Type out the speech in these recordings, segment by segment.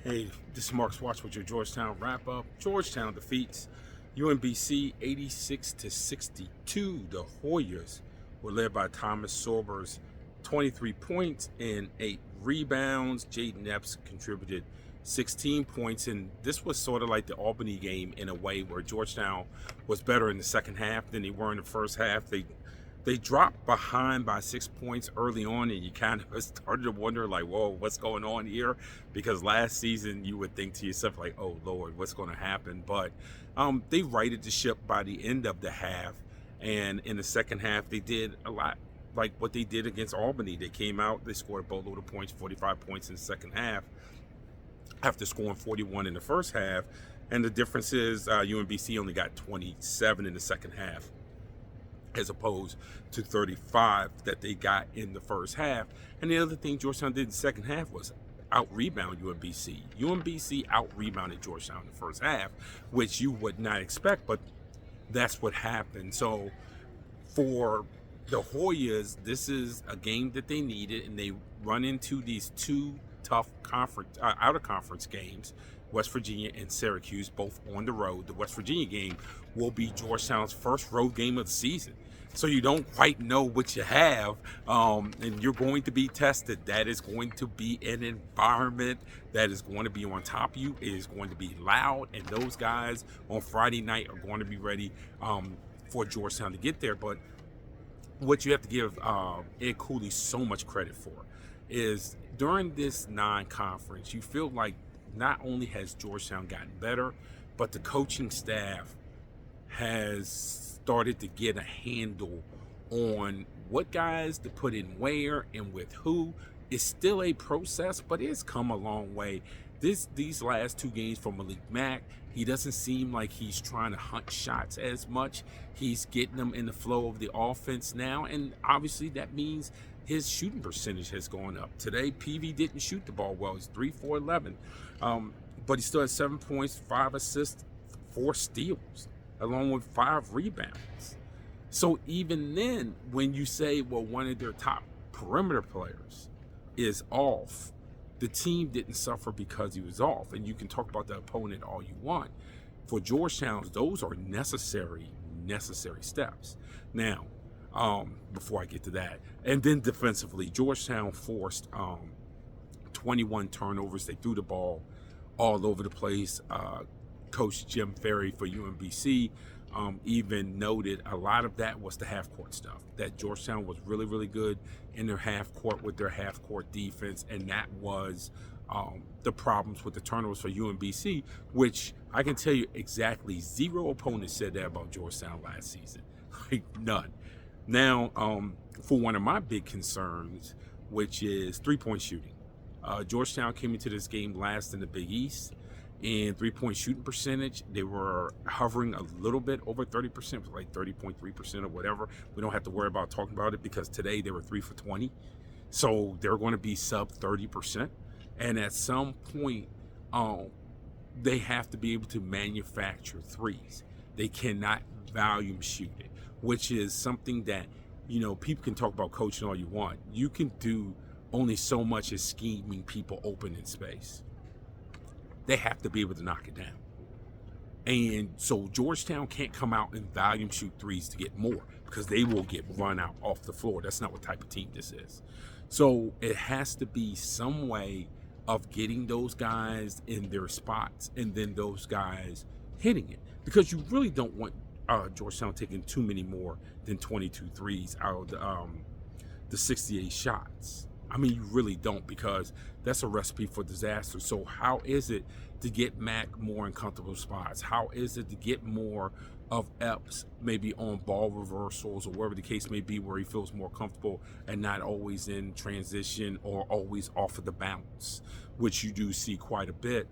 Hey, this is Mark's Watch with your Georgetown wrap-up. Georgetown defeats UMBC 86-62. The Hoyas were led by Thomas Sorber's 23 points and 8 rebounds. Jaden Epps contributed 16 points, and this was sort of like the Albany game in a way where Georgetown was better in the second half than they were in the first half. They dropped behind by 6 points early on, and you kind of started to wonder, like, whoa, what's going on here? Because last season you would think to yourself, like, oh, Lord, what's going to happen? But they righted the ship by the end of the half, and in the second half they did a lot like what they did against Albany. They came out, they scored a boatload of points, 45 points in the second half, after scoring 41 in the first half. And the difference is UMBC only got 27 in the second half, as opposed to 35 that they got in the first half. And the other thing Georgetown did in the second half was out-rebound UMBC. UMBC out-rebounded Georgetown in the first half, which you would not expect, but that's what happened. So for the Hoyas, this is a game that they needed, and they run into these two tough out-of-conference games, West Virginia and Syracuse, both on the road. The West Virginia game will be Georgetown's first road game of the season. So you don't quite know what you have, and you're going to be tested. That is going to be an environment that is going to be on top of you. It is going to be loud, and those guys on Friday night are going to be ready for Georgetown to get there. But what you have to give Ed Cooley so much credit for is during this non-conference, you feel like not only has Georgetown gotten better, but the coaching staff has started to get a handle on what guys to put in where and with who. It's still a process, but it's come a long way. These last two games from Malik Mack, he doesn't seem like he's trying to hunt shots as much. He's getting them in the flow of the offense now, and obviously that means his shooting percentage has gone up. Today, PV didn't shoot the ball well. He's 3-for-11. But he still had 7 points, 5 assists, 4 steals, along with 5 rebounds. So even then, when you say, well, one of their top perimeter players is off, the team didn't suffer because he was off. And you can talk about the opponent all you want. For Georgetown, those are necessary steps. Now, before I get to that, and then defensively, Georgetown forced 21 turnovers. They threw the ball all over the place. Coach Jim Ferry for UMBC even noted a lot of that was the half-court stuff, that Georgetown was really, really good in their half-court with their half-court defense, and that was the problems with the turnovers for UMBC, which I can tell you exactly 0 opponents said that about Georgetown last season. Like, none. Now, for one of my big concerns, which is three-point shooting. Georgetown came into this game last in the Big East. In three-point shooting percentage, they were hovering a little bit over 30%, it was like 30.3% or whatever. We don't have to worry about talking about it because today they were 3 for 20. So they're going to be sub 30%. And at some point, they have to be able to manufacture threes. They cannot volume shoot it, which is something that, you know, people can talk about coaching all you want. You can do only so much as scheming people open in space. They have to be able to knock it down. And so Georgetown can't come out and volume shoot threes to get more because they will get run out off the floor. That's not what type of team this is. So it has to be some way of getting those guys in their spots and then those guys hitting it, because you really don't want Georgetown taking too many more than 22 threes out of the 68 shots. I mean, you really don't, because that's a recipe for disaster. So how is it to get Mac more in comfortable spots? How is it to get more of Epps maybe on ball reversals or wherever the case may be, where he feels more comfortable and not always in transition or always off of the bounce, which you do see quite a bit.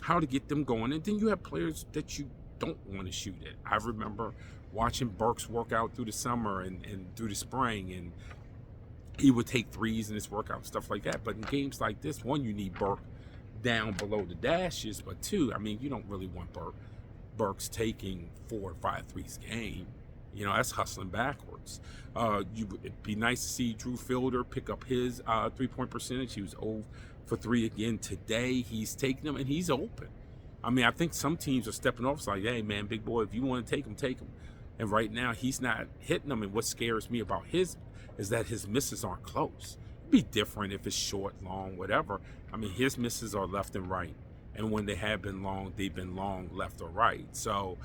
How to get them going. And then you have players that you don't want to shoot it. I remember watching Burks work out through the summer and through the spring, and he would take threes in his workout and stuff like that. But in games like this, one, you need Burke down below the dashes, but two, I mean, you don't really want Burks taking 4 or 5 threes a game. You know, that's hustling backwards. It'd be nice to see Drew Fielder pick up his 3-point percentage. He was 0 for three again today. He's taking them, and he's open. I mean, I think some teams are stepping off. It's like, hey, man, big boy, if you want to take them, take them. And right now, he's not hitting them. And what scares me about his is that his misses aren't close. It'd be different if it's short, long, whatever. I mean, his misses are left and right. And when they have been long, they've been long left or right. So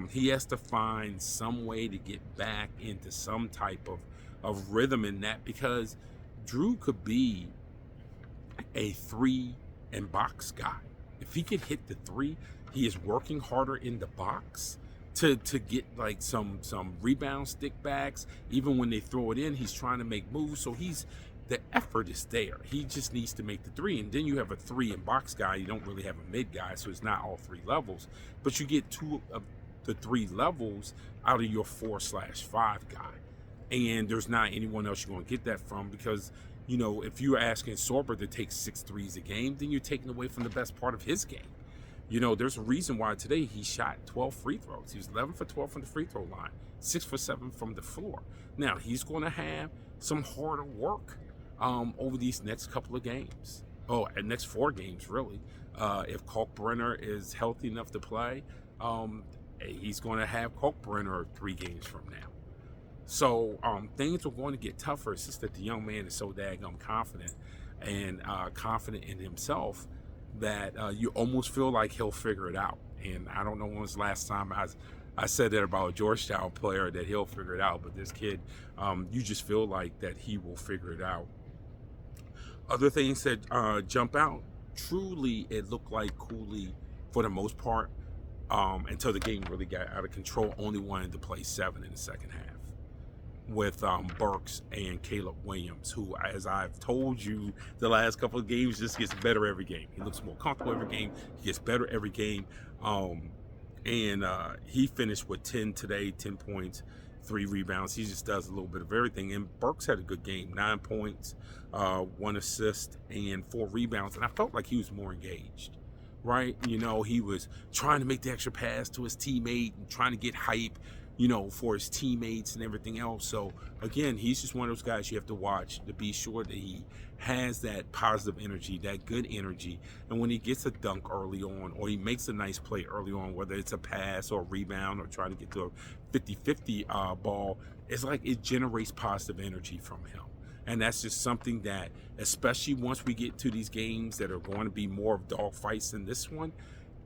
he has to find some way to get back into some type of rhythm in that, because Drew could be a 3-and-box guy. If he could hit the 3, he is working harder in the box to get like some rebound stick backs. Even when they throw it in, he's trying to make moves. So the effort is there. He just needs to make the 3. And then you have a 3-and-box guy. You don't really have a mid guy, so it's not all 3 levels. But you get 2 of the 3 levels out of your 4/5 guy. And there's not anyone else you're going to get that from, because, you know, if you're asking Sorber to take 6 threes a game, then you're taking away from the best part of his game. You know, there's a reason why today he shot 12 free throws. He was 11 for 12 from the free throw line, 6 for 7 from the floor. Now, he's going to have some harder work over these next couple of games. And next 4 games, really. If Kalkbrenner is healthy enough to play, he's going to have Kalkbrenner 3 games from now. So things are going to get tougher. It's just that the young man is so daggum confident and confident in himself that you almost feel like he'll figure it out. And I don't know when was the last time I said that about a Georgetown player, that he'll figure it out. But this kid, you just feel like that he will figure it out. Other things that jump out, truly it looked like Cooley, for the most part, until the game really got out of control, only wanted to play 7 in the second half with Burks and Caleb Williams, who, as I've told you the last couple of games, just gets better every game. He looks more comfortable every game. He gets better every game. And he finished with 10 today, 10 points, 3 rebounds. He just does a little bit of everything. And Burks had a good game, 9 points, 1 assist, and 4 rebounds. And I felt like he was more engaged, right? You know, he was trying to make the extra pass to his teammate and trying to get hype, you know, for his teammates and everything else. So again, he's just one of those guys you have to watch to be sure that he has that positive energy, that good energy. And when he gets a dunk early on, or he makes a nice play early on, whether it's a pass or a rebound or trying to get to a 50-50 ball, it's like it generates positive energy from him. And that's just something that, especially once we get to these games that are going to be more of dog fights than this one,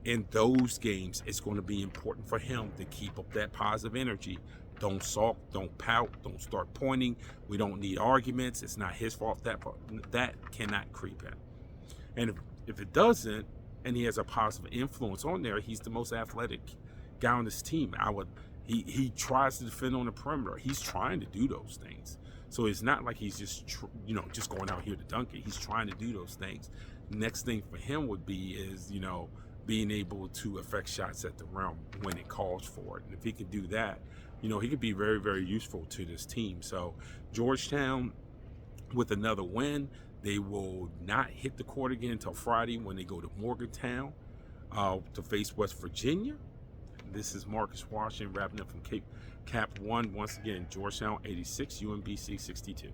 in those games, it's going to be important for him to keep up that positive energy. Don't sulk, don't pout, don't start pointing. We don't need arguments. It's not his fault. That cannot creep in. And if it doesn't, and he has a positive influence on there, he's the most athletic guy on this team. He tries to defend on the perimeter. He's trying to do those things. So it's not like he's just just going out here to dunk it. He's trying to do those things. Next thing for him would be is, being able to affect shots at the rim when it calls for it. And if he can do that, he could be very, very useful to this team. So Georgetown, with another win, they will not hit the court again until Friday when they go to Morgantown to face West Virginia. This is Marcus Washington wrapping up from Cap 1. Once again, Georgetown 86, UMBC 62.